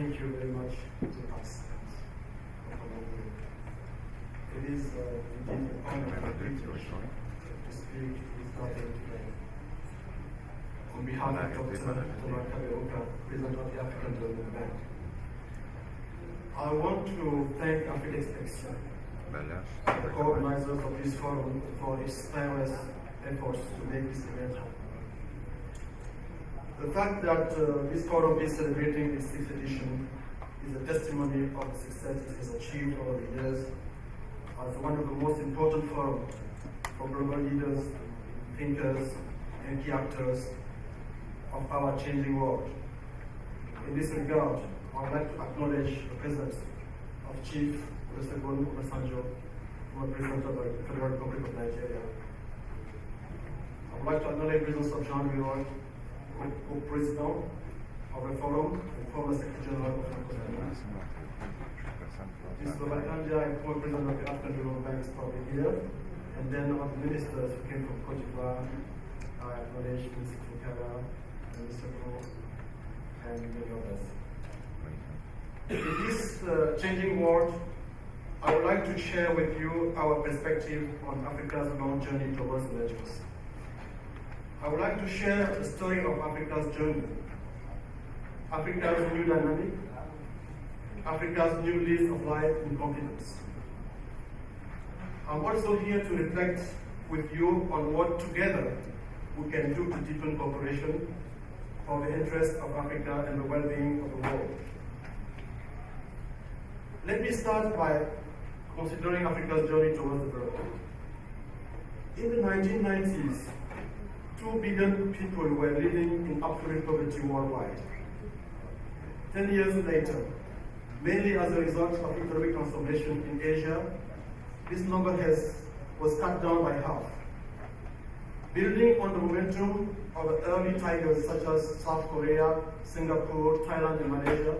thank you very much to the participants for coming. It is indeed an honor and a privilege to speak with Dr. today. On behalf of Dr. President of the African Development Bank, I want to thank Africaine, the co-organizers of this forum, for its tireless efforts to make this event happen. The fact that this forum is celebrating its 6th edition is a testimony of the success it has achieved over the years as one of the most important forums for global leaders, thinkers, and key actors of our changing world. In this regard, I would like to acknowledge the presence of Chief Olusegun Obasanjo, former President of the Federal Republic of Nigeria. I would like to acknowledge the presence of Janvier, co-president of the forum and former Secretary General of Africaine. Mr. Banque, former President of the African Development Bank, is probably here. And then all the ministers who came from Cote d'Ivoire, I acknowledge Mr. Fukara and Mr. Pro and many others. In this changing world, I would like to share with you our perspective on Africa's long journey towards emergence. I would like to share the story of Africa's journey, Africa's new dynamic, Africa's new lease of life and confidence. I'm also here to reflect with you on what together we can do to deepen cooperation for the interests of Africa and the well-being of the world. Let me start by considering Africa's journey towards development. In the 1990s, 2 billion people were living in absolute poverty worldwide. 10 years later, mainly as a result of economic transformation in Asia, this number was cut down by half. Building on the momentum of the early tigers such as South Korea, Singapore, Thailand, and Malaysia,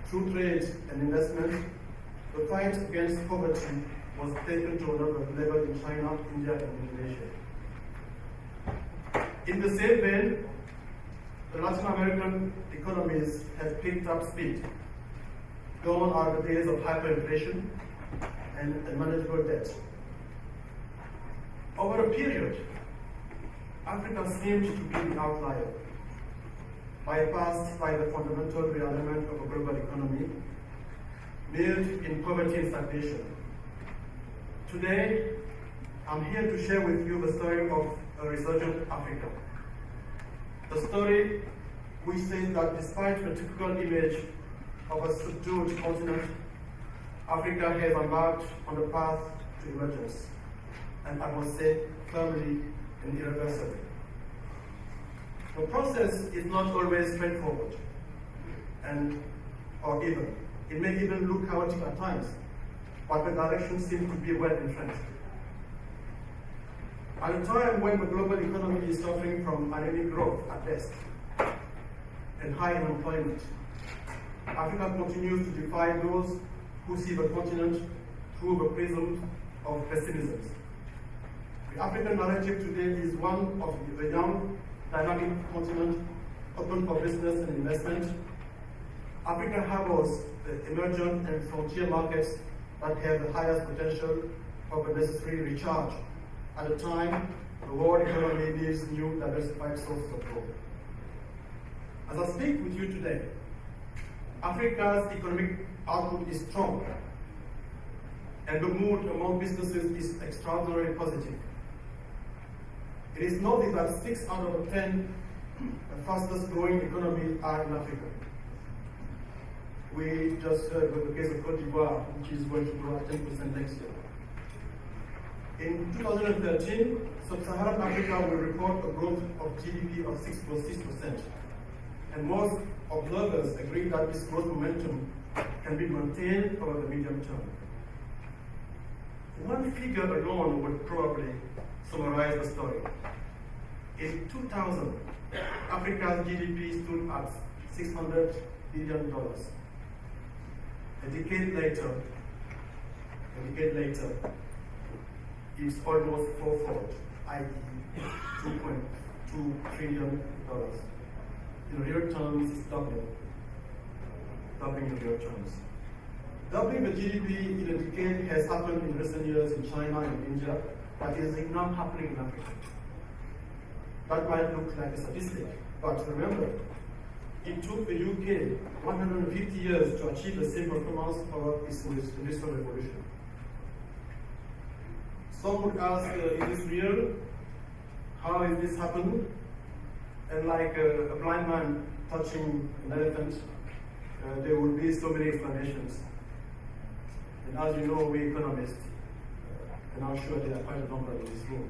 through trade and investment, the fight against poverty was taken to another level in China, India, and Indonesia. In the same vein, the Latin American economies have picked up speed. Gone are the days of hyperinflation and unmanageable debt. Over a period, Africa seemed to be the outlier, bypassed by the fundamental realignment of a global economy, mired in poverty and stagnation. Today, I'm here to share with you the story of a resurgent Africa. The story which says that despite the typical image of a subdued continent, Africa has embarked on the path to emergence, and I must say firmly and irreversibly. The process is not always straightforward or even. It may even look chaotic at times, but the direction seems to be well entrenched. At a time when the global economy is suffering from anemic growth at best and high unemployment, Africa continues to defy those who see the continent through the prism of pessimism. The African narrative today is one of the young, dynamic continent open for business and investment. Africa harbors the emergent and frontier markets that have the highest potential of the necessary recharge at a time the world economy needs new diversified sources of growth. As I speak with you today, Africa's economic outlook is strong, and the mood among businesses is extraordinarily positive. It is noted that 6 out of 10 the fastest growing economies are in Africa. We just heard about the case of Cote d'Ivoire, which is going to grow at 10% next year. In 2013, Sub-Saharan Africa will record a growth of GDP of 6.6%. And most observers agree that this growth momentum can be maintained over the medium term. One figure alone would probably summarize the story. In 2000, Africa's GDP stood at $600 billion. A decade later, it's almost fourfold, i.e. $2.2 trillion. In real terms, it's doubling. doubling in real terms. Doubling the GDP in a decade has happened in recent years in China and India, but it is now happening in Africa. That might look like a statistic, but remember, it took the UK 150 years to achieve the same performance of its industrial revolution. Some would ask, is this real? How is this happening? And like a blind man touching an elephant, there will be so many explanations. And as you know, we economists, and I'm sure there are quite a number in this room,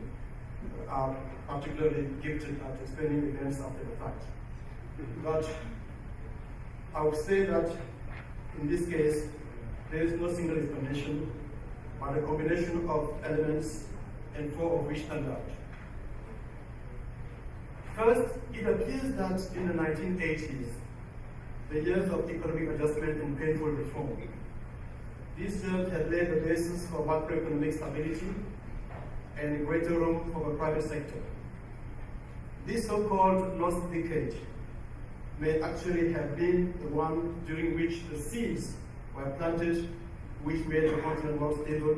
are particularly gifted at explaining events after the fact. But I would say that in this case, there is no single explanation, but a combination of elements, and four of which stand out. First, it appears that in the 1980s, the years of economic adjustment and painful reform, these years had laid the basis for macroeconomic stability and greater room for the private sector. This so-called lost decade may actually have been the one during which the seeds were planted, which made the continent more stable,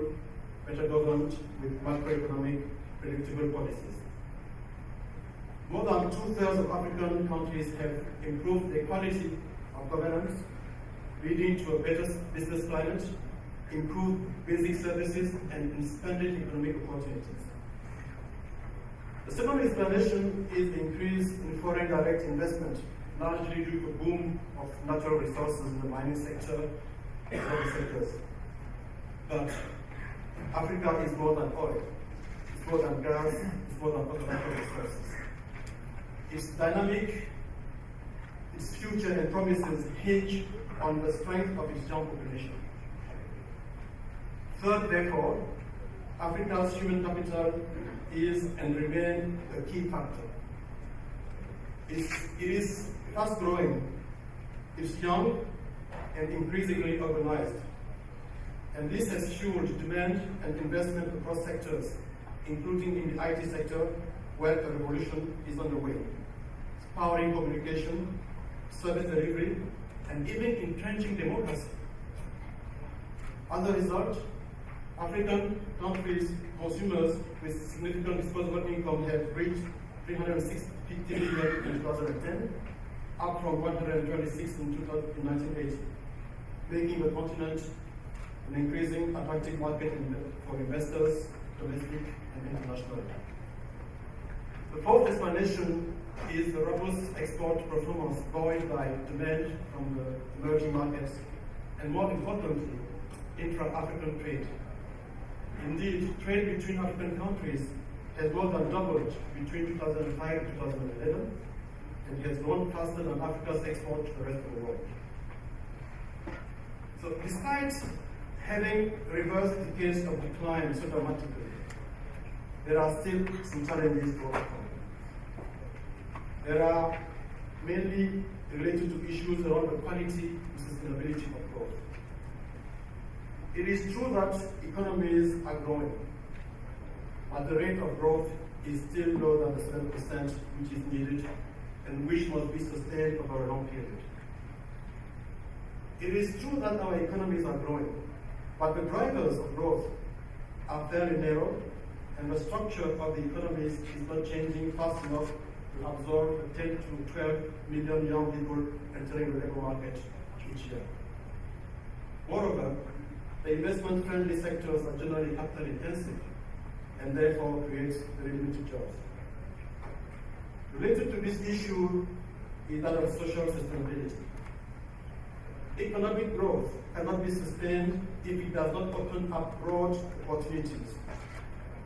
better governed with macroeconomic predictable policies. More than 2/3 of African countries have improved the quality of governance, leading to a better business climate, improved basic services, and expanded economic opportunities. The second explanation is the increase in foreign direct investment, largely due to a boom of natural resources in the mining sector and other sectors. But Africa is more than oil, it's more than gas, it's more than other natural resources. Its dynamic, its future and promises hinge on the strength of its young population. Third, therefore, Africa's human capital is and remains a key factor. It is fast growing, it's young and increasingly urbanized. And this has fueled demand and investment across sectors, including in the IT sector, where a revolution is underway. It's powering communication, service delivery, and even entrenching democracy. As a result, African countries' consumers with significant disposable income have reached 350 million in 2010, up from 126 in 1980, making the continent an increasing attractive market for investors, domestic and international. The fourth explanation is the robust export performance buoyed by demand from the emerging markets, and more importantly, intra-African trade. Indeed, trade between African countries has more than doubled between 2005 and 2011, and has grown faster than Africa's export to the rest of the world. So despite having reversed decades of decline so dramatically, there are still some challenges to overcome. There are mainly related to issues around the quality and sustainability of growth. It is true that economies are growing, but the rate of growth is still lower than the 7% which is needed and which must be sustained over a long period. It is true that our economies are growing, but the drivers of growth are fairly narrow, and the structure of the economies is not changing fast enough to absorb 10 to 12 million young people entering the labor market each year. Moreover, the investment-friendly sectors are generally capital intensive and therefore create very limited jobs. Related to this issue is that of social sustainability. Economic growth cannot be sustained if it does not open up broad opportunities.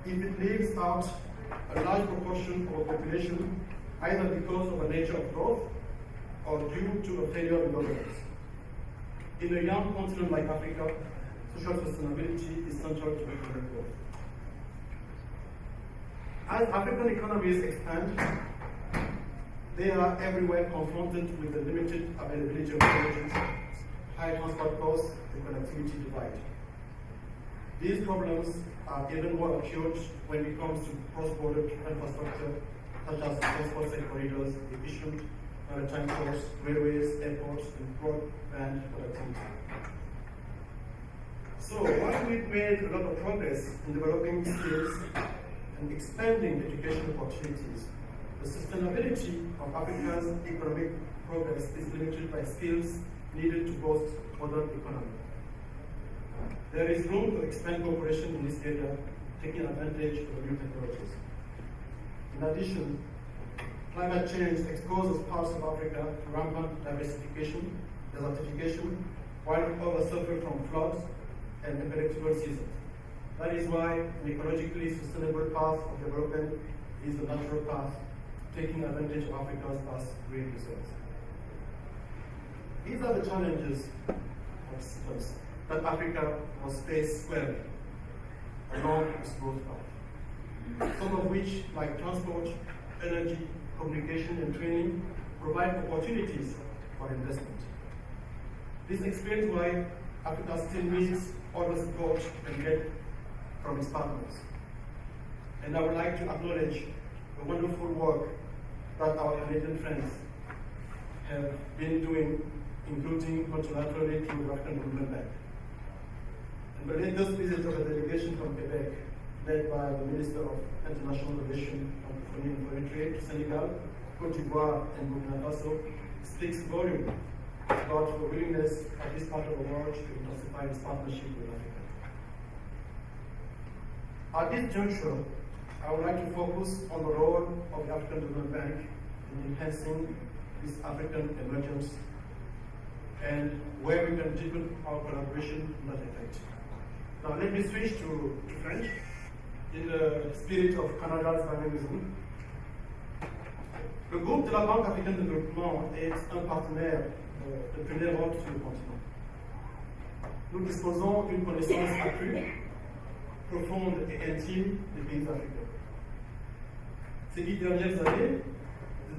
If it leaves out a large proportion of a population, either because of the nature of growth or due to a failure in governance. In a young continent like Africa, social sustainability is central to economic growth. As African economies expand, they are everywhere confronted with the limited availability of energy, high transport costs, and connectivity divide. These problems are even more acute when it comes to cross-border infrastructure, such as transport corridors, efficient maritime ports, railways, airports, and broadband connectivity. So while we've made a lot of progress in developing skills and expanding education opportunities, the sustainability of Africa's economic progress is limited by skills needed to boost modern economy. There is room to expand cooperation in this area, taking advantage of new technologies. In addition, climate change exposes parts of Africa to rampant desertification, while others suffer from floods and unpredictable seasons. That is why an ecologically sustainable path of development is the natural path, taking advantage of Africa's vast green resources. These are the challenges that Africa must face squarely along its growth path, some of which, like transport, energy, communication, and training, provide opportunities for investment. This explains why Africa still needs all the support it can get from its partners. And I would like to acknowledge the wonderful work that our Canadian friends have been doing, including multilaterally through the African Development Bank. And the latest visit of a delegation from Quebec, led by the Minister of International Relations, Francophonie and Foreign Trade to Senegal, Côte d'Ivoire, and Burkina Faso, speaks volume about the willingness of this part of the world to intensify its partnership with Africa. At this juncture, I would like to focus on the role of the African Development Bank in enhancing this African emergence and where we can deepen our collaboration in that effect. Now let me switch to French in the spirit of Canada's dynamism. Le groupe de la Banque Africaine de Développement est un partenaire de premier ordre sur le continent. Nous disposons d'une connaissance accrue, profonde et intime des pays africains. Ces 10 dernières années,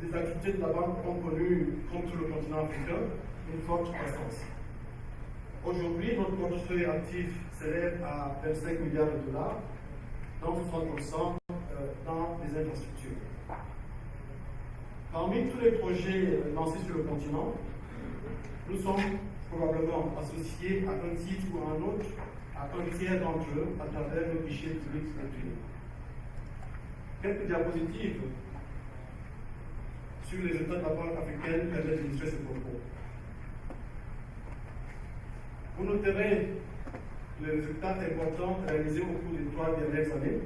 les activités de la Banque ont connu, comme tout le continent africain, une forte croissance. Aujourd'hui, notre portefeuille actif s'élève à 25 milliards de dollars, dont 60% dans les infrastructures. Parmi tous les projets lancés sur le continent, nous sommes probablement associés à un titre ou à un autre, à un tiers d'entre eux, à travers le guichet public sélectionné. Quelques diapositives sur les résultats de la Banque africaine permettent d'illustrer ce propos. Vous noterez les résultats importants réalisés au cours des 3 dernières années.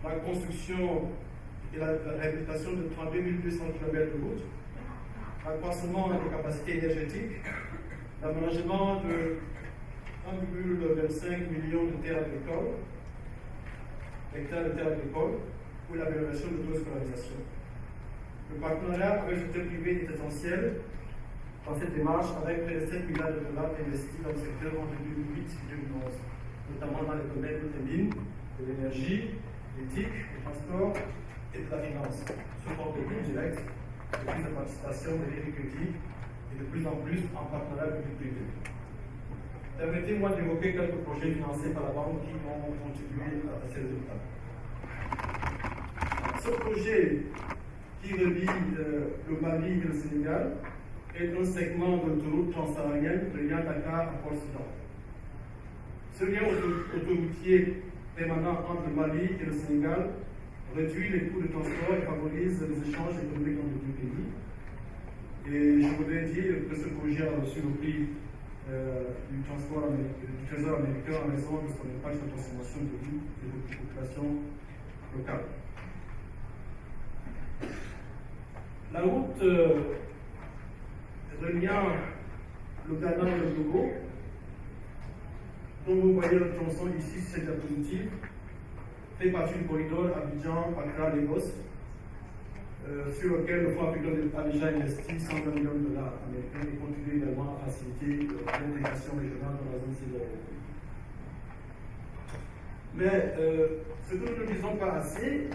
La construction et la réhabilitation de 32 200 km de routes, l'accroissement des capacités énergétiques, l'aménagement de 1,25 million de hectares de terres agricoles, ou l'amélioration de taux de scolarisation. Le partenariat avec le secteur privé est essentiel dans cette démarche, avec près de 7 milliards de dollars investis dans le secteur en 2008 et 2011, notamment dans les domaines des mines, de l'énergie, l'éthique, du transport et de la finance, sous forme de coûts directs, de plus de participation de l'agriculture et de plus en plus en partenariat public-privé. Permettez-moi d'évoquer quelques projets financés par la Banque qui ont contribué à ces résultats. Ce projet qui relie le Mali et le Sénégal est un segment de l'autoroute transsaharienne reliant Dakar à Port-Soudan. Ce lien autoroutier permanent entre le Mali et le Sénégal réduit les coûts de transport et favorise les échanges économiques entre les deux pays. Et je voudrais dire que ce projet a reçu le prix du Trésor américain en raison de son impact sur la transformation de vie et de population locale. La route reliant le Ghana et le Togo, dont vous voyez le tronçon ici sur cette diapositive, fait partie du corridor Abidjan-Accra-Lagos, sur lequel le Fonds africain a déjà investi 120 millions de dollars américains et contribue également à faciliter l'intégration régionale dans la zone CEDEAO. Mais ce que nous ne disons pas assez,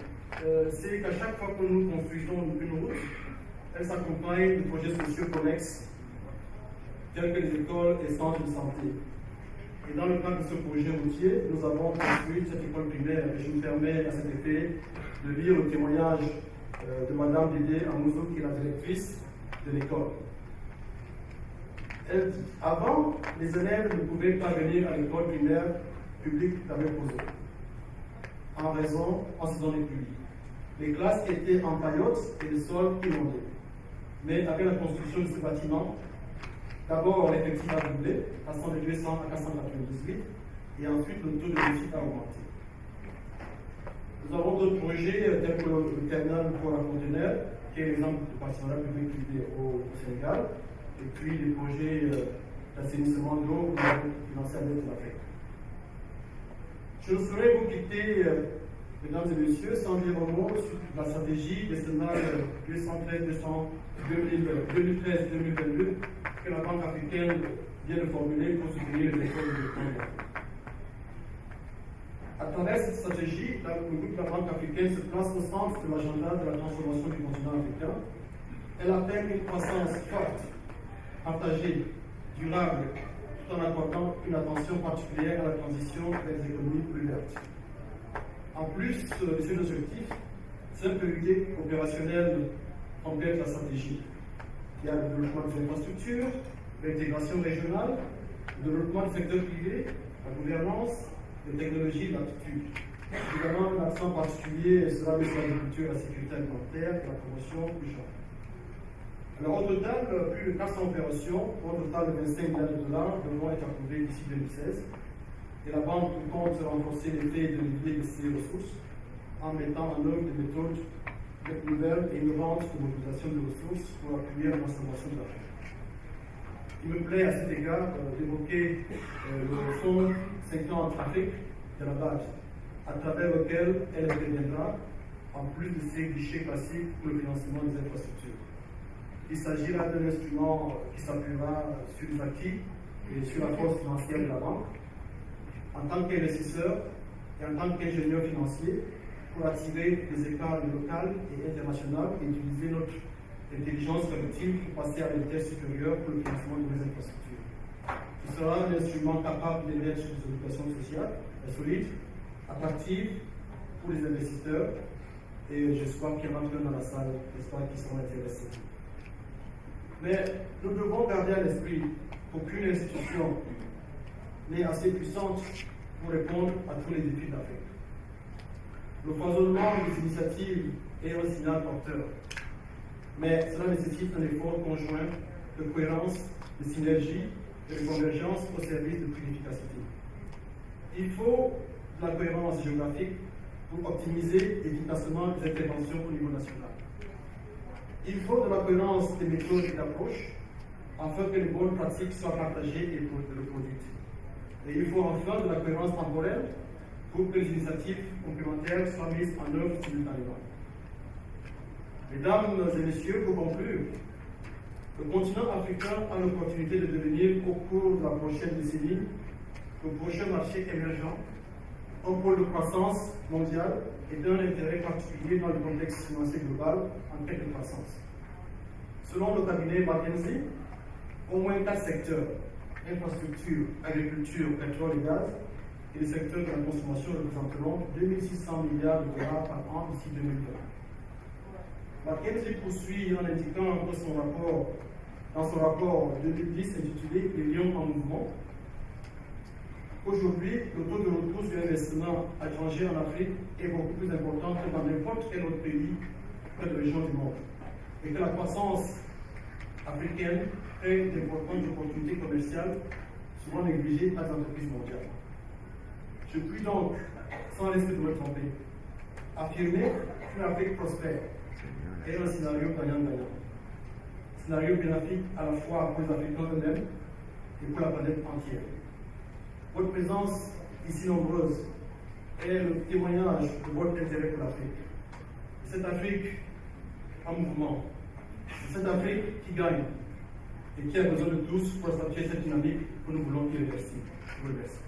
c'est qu'à chaque fois que nous construisons une route, elle s'accompagne de projets sociaux connexes, tels que les écoles et centres de santé. Et dans le cadre de ce projet routier, nous avons construit cette école primaire, et je me permets à cet effet de lire le témoignage de Madame Dédé Amouzo, qui est la directrice de l'école. Elle dit, avant, les élèves ne pouvaient pas venir à l'école primaire publique d'Abepozo, en saison de pluie. Les classes étaient en paillotes et le sol inondé. Mais avec la construction de ce bâtiment, d'abord l'effectif a doublé, passant de 200 à 498, et ensuite le taux de réussite a augmenté. Nous avons d'autres projets tels que le terminal pour la conteneur, qui est l'exemple du partenariat public-privé au Sénégal, et puis les projets d'assainissement de l'eau financés à l'aide de l'Afrique. Je ne saurais vous quitter, mesdames et messieurs, sans dire un mot sur la stratégie décennale 2013-2022 que la Banque africaine vient de formuler pour soutenir les écoles de développement. À travers cette stratégie, le groupe de la Banque africaine se place au centre de l'agenda de la transformation du continent africain. Elle appelle une croissance forte, partagée, durable, tout en accordant une attention particulière à la transition vers des économies plus vertes. En plus de ces objectifs, 5 priorités opérationnelles complètent la stratégie. Il y a le développement des infrastructures, l'intégration régionale, le développement du secteur privé, la gouvernance, les technologies et l'aptitude. Évidemment, un accent particulier sera mis sur l'agriculture, la sécurité alimentaire et la promotion du genre. Alors, au total, plus de 400 opérations, pour un total de 25 milliards de dollars, devront être approuvées d'ici 2016. Et la Banque compte renforcer l'effet de levier de ces ressources en mettant en œuvre des méthodes nouvelles et innovantes de mobilisation de ressources pour appuyer la transformation de l'Afrique. Il me plaît à cet égard d'évoquer le fonds 50 Afrique de la BAD, à travers lequel elle interviendra en plus de ses guichets classiques pour le financement des infrastructures. Il s'agira d'un instrument qui s'appuiera sur les acquis et sur la force financière de la banque, en tant qu'investisseur et en tant qu'ingénieur financier, pour attirer les écarts locales et internationales et utiliser notre intelligence collective pour passer à une vitesse supérieure pour le financement de nos infrastructures. Ce sera un instrument capable d'émettre sur des obligations sociales solides, attractives pour les investisseurs, et j'espère qu'il y en a plein dans la salle, j'espère qu'ils seront intéressés. Mais nous devons garder à l'esprit qu'aucune institution n'est assez puissante pour répondre à tous les défis d'Afrique. Le foisonnement des initiatives est un signal porteur, mais cela nécessite un effort conjoint de cohérence, de synergie et de convergence au service de plus d'efficacité. Il faut de la cohérence géographique pour optimiser efficacement les interventions au niveau national. Il faut de la cohérence des méthodes et d'approches afin que les bonnes pratiques soient partagées et reproduites. Et il faut enfin de la cohérence temporelle pour que les initiatives complémentaires soient mises en œuvre simultanément. Mesdames et messieurs, pour conclure, le continent africain a l'opportunité de devenir, au cours de la prochaine décennie, le prochain marché émergent, un pôle de croissance mondiale et d'un intérêt particulier dans le contexte financier global en quête de croissance. Selon le cabinet McKinsey, au moins 4 secteurs, infrastructure, agriculture, pétrole et gaz, et les secteurs de la consommation représenteront 2600 milliards de dollars par an d'ici 2020. McKinsey poursuit en indiquant dans son rapport 2010 intitulé « Les lions en mouvement ». Aujourd'hui, le taux de retour sur investissement étranger en Afrique est beaucoup plus important que dans n'importe quel autre pays de la région du monde. Et que la croissance africaine crée d'importantes opportunités commerciales souvent négligées par les entreprises mondiales. Je puis donc, sans risque de me tromper, affirmer qu'une Afrique prospère est un scénario gagnant-gagnant. Scénario bénéfique à la fois pour les Africains eux-mêmes et pour la planète entière. Votre présence ici nombreuse est le témoignage de votre intérêt pour l'Afrique. Cette Afrique en mouvement, c'est cette Afrique qui gagne et qui a besoin de tous pour statuer cette dynamique que nous voulons y réussir. Je vous remercie.